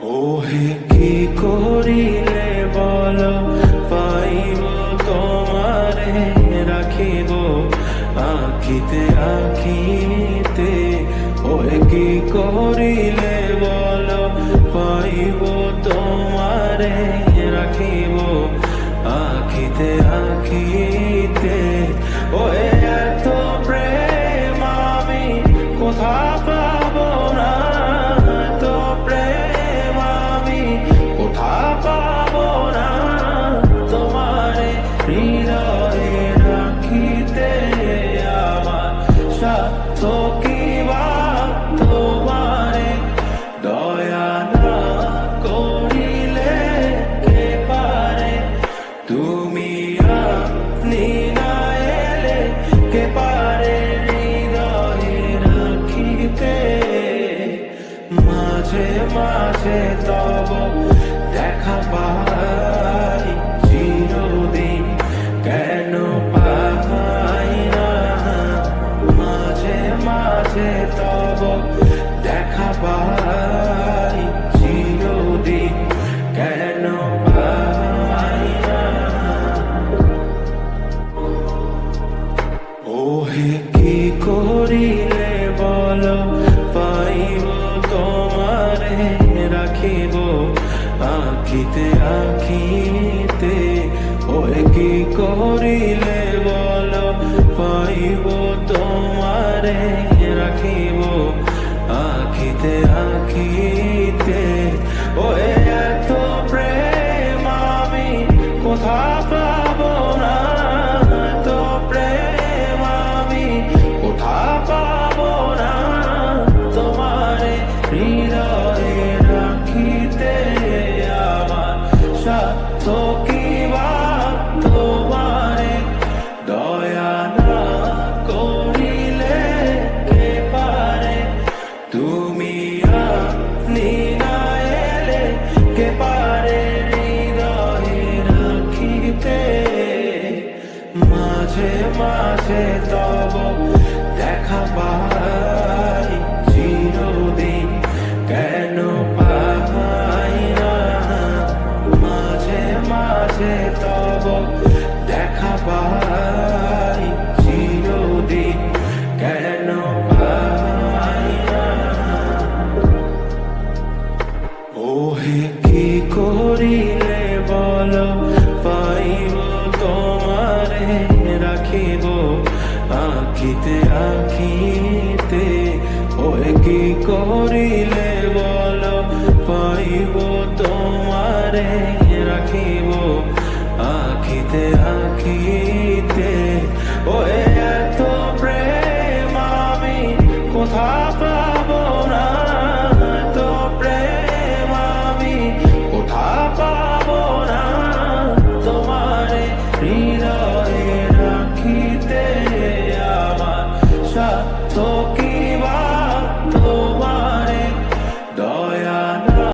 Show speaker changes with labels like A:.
A: ওহে কি করিলে বলো পাইব তোমারে রাখিব আখিতে আখিতে। ওহে কি করিলে বলো পাইব তোমারে রাখিব আখিতে আখিতে। ওহে এত প্রেম আমি কোথা পাবো না, এত প্রেম আমি কোথা পাবো না। তোমারে হৃদয়ে রাখিতে আমার সাধ্য কি বা, তোমারে দয়া না করিলে কে পারে। তুমি আপনি না এলে কে পারে হৃদয়ে রাখিতে। মাঝে মাঝে তব দেখা পাই চিরদিন কেন পাই না। মাঝে মাঝে তব দেখা পাই চিরদিন কেন পাই না। ওহে কি করিলে বলো পাইব তোমারে রাখিব আখিতে আখিতে। ওহে কি করিলে বলো পাইব তোমারে রাখিব আখিতে আখিতে। ওহে এত প্রেম আমি কোথা পাবো না, এত প্রেম আমি কোথা পাবো না। তোমারে হৃদয়ে রাখিতে আমার সাধ্য কি বা, তোমারে দয়া না করিলে কে পারে। তুমি আপনি না এলে কে পারে হৃদয়ে রাখিতে। মাঝে মাঝে তব দেখা পাই চিরদিন কেন পাই না। মাঝে মাঝে তব দেখা পাই চিরদিন কেন পাই না। ওহে কি করিলে বলো পাইব তোমারে রাখিব আখিতে আখিতে। ওহে কি করিলে বলো পাইব তোমারে রাখিব আখিতে আখিতে।